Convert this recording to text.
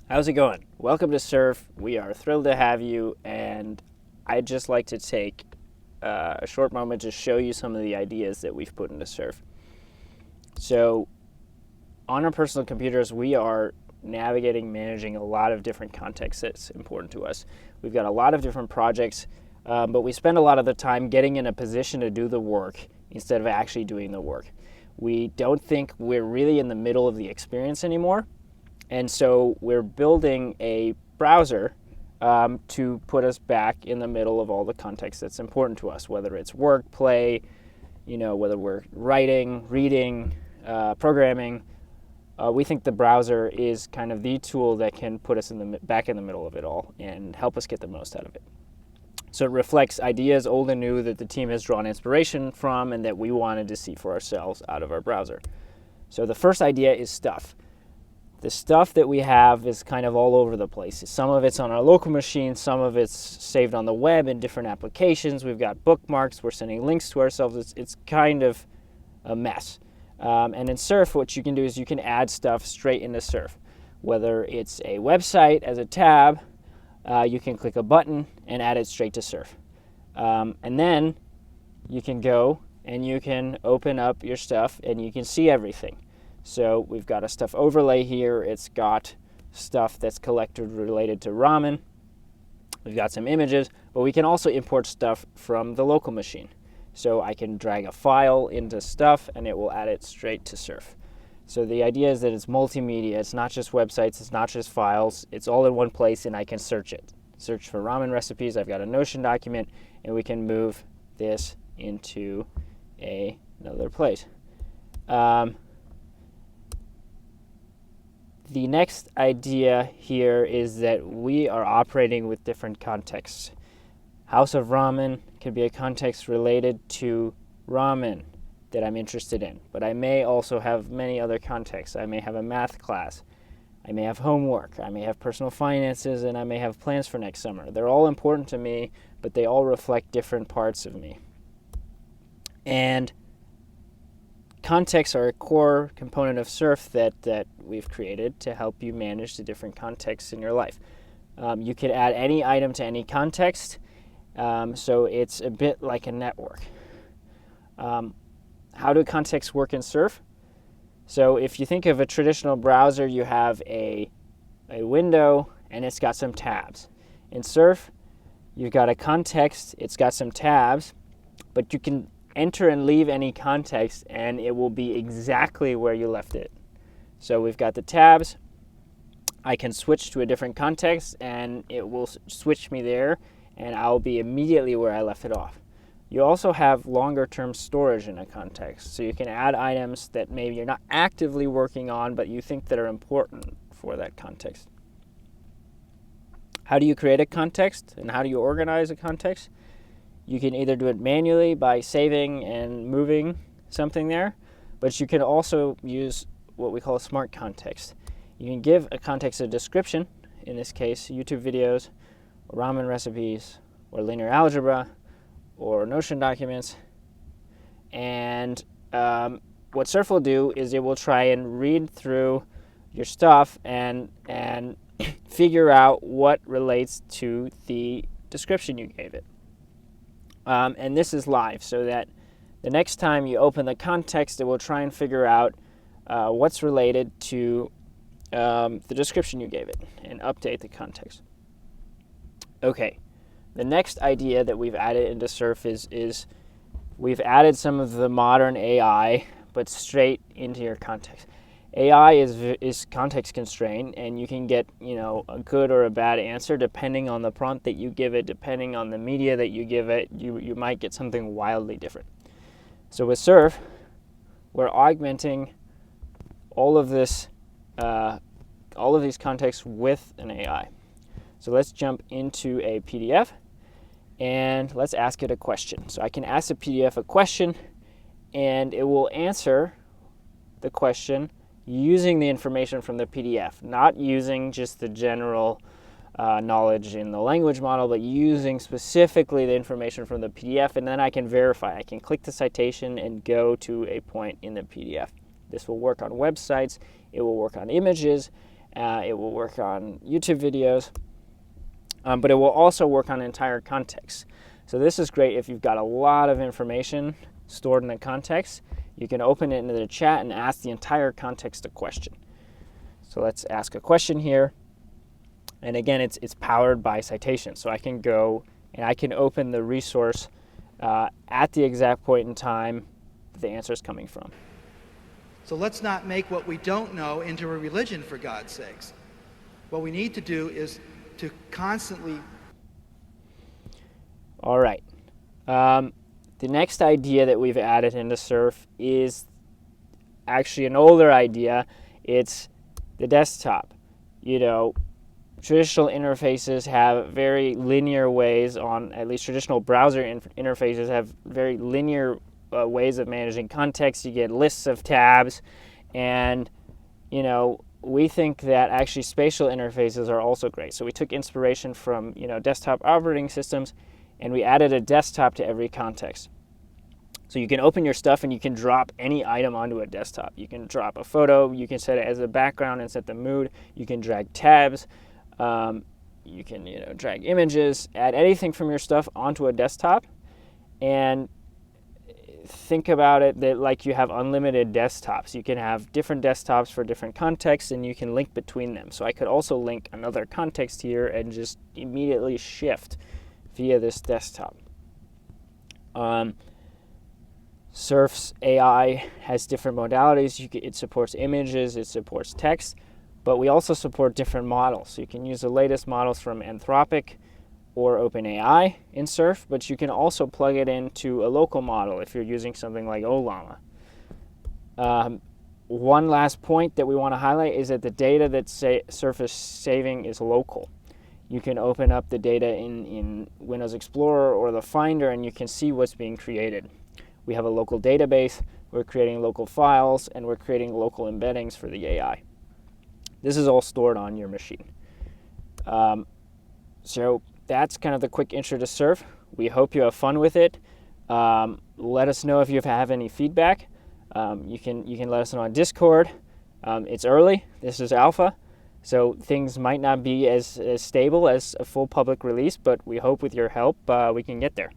How's it going? Welcome to Surf. We are thrilled to have you, and I'd just like to take a short moment to show you some of the ideas that we've put into Surf. So, on our personal computers, we are navigating, managing a lot of different contexts that's important to us. We've got a lot of different projects, but we spend a lot of the time getting in a position to do the work instead of actually doing the work. We don't think we're really in the middle of the experience anymore. And so we're building a browser to put us back in the middle of all the context that's important to us, whether it's work, play, whether we're writing, reading, programming. We think the browser is kind of the tool that can put us back in the middle of it all and help us get the most out of it. So it reflects ideas, old and new, that the team has drawn inspiration from and that we wanted to see for ourselves out of our browser. So the first idea is stuff. The stuff that we have is kind of all over the place. Some of it's on our local machine, some of it's saved on the web in different applications. We've got bookmarks, we're sending links to ourselves. It's kind of a mess. And in Surf, what you can do is you can add stuff straight into Surf. Whether it's a website as a tab, you can click a button and add it straight to Surf. And then you can go and you can open up your stuff and you can see everything. So we've got a stuff overlay here. It's got stuff that's collected related to ramen. We've got some images, but we can also import stuff from the local machine. So I can drag a file into stuff and it will add it straight to Surf. So the idea is that it's multimedia. It's not just websites. It's not just files. It's all in one place and I can search it. Search for ramen recipes. I've got a Notion document and we can move this into another place. The next idea here is that we are operating with different contexts. House of Ramen could be a context related to ramen that I'm interested in, but I may also have many other contexts. I may have a math class, I may have homework, I may have personal finances, and I may have plans for next summer. They're all important to me, but they all reflect different parts of me. And contexts are a core component of Surf that we've created to help you manage the different contexts in your life. You could add any item to any context, so it's a bit like a network. How do contexts work in Surf? So if you think of a traditional browser, you have a window and it's got some tabs. In Surf, you've got a context, it's got some tabs, but you can enter and leave any context and it will be exactly where you left it. So we've got the tabs. I can switch to a different context and it will switch me there and I'll be immediately where I left it off. You also have longer term storage in a context. So you can add items that maybe you're not actively working on but you think that are important for that context. How do you create a context and how do you organize a context? You can either do it manually by saving and moving something there, but you can also use what we call a smart context. You can give a context a description, in this case, YouTube videos, or ramen recipes, or linear algebra, or Notion documents. And what Surf will do is it will try and read through your stuff and figure out what relates to the description you gave it. And this is live, so that the next time you open the context, it will try and figure out what's related to the description you gave it and update the context. Okay, the next idea that we've added into Surf is we've added some of the modern AI, but straight into your context. AI is context constrained, and you can get a good or a bad answer depending on the prompt that you give it, depending on the media that you give it. You might get something wildly different. So with Surf, we're augmenting all of these contexts with an AI. So let's jump into a PDF and let's ask it a question. So I can ask the PDF a question, and it will answer the question using the information from the PDF, not using just the general knowledge in the language model, but using specifically the information from the PDF, and then I can verify. I can click the citation and go to a point in the PDF. This will work on websites, it will work on images, It will work on YouTube videos, but it will also work on entire context. So this is great if you've got a lot of information stored in the context. You can open it into the chat and ask the entire context a question. So let's ask a question here. And again, it's powered by citation. So I can go and I can open the resource at the exact point in time that the answer is coming from. So let's not make what we don't know into a religion, for God's sakes. What we need to do is to constantly... All right. The next idea that we've added into Surf is actually an older idea. It's the desktop. You know, traditional interfaces have very linear ways on, at least traditional browser interfaces have very linear ways of managing context. You get lists of tabs, and, you know, we think that actually spatial interfaces are also great. So we took inspiration from, you know, desktop operating systems, and we added a desktop to every context. So you can open your stuff and you can drop any item onto a desktop. You can drop a photo, you can set it as a background and set the mood, you can drag tabs, you can, you know, drag images, add anything from your stuff onto a desktop, and think about it that like you have unlimited desktops. You can have different desktops for different contexts, and you can link between them. So I could also link another context here and just immediately shift via this desktop. Surf's AI has different modalities. It supports images, it supports text, but we also support different models. So you can use the latest models from Anthropic or OpenAI in Surf, but you can also plug it into a local model if you're using something like Ollama. One last point that we want to highlight is that the data that Surf is saving is local. You can open up the data in Windows Explorer or the Finder, and you can see what's being created. We have a local database, we're creating local files, and we're creating local embeddings for the AI. This is all stored on your machine. So that's kind of the quick intro to Surf. We hope you have fun with it. Let us know if you have any feedback. You can let us know on Discord. It's early. This is alpha, so things might not be as stable as a full public release, but we hope with your help we can get there.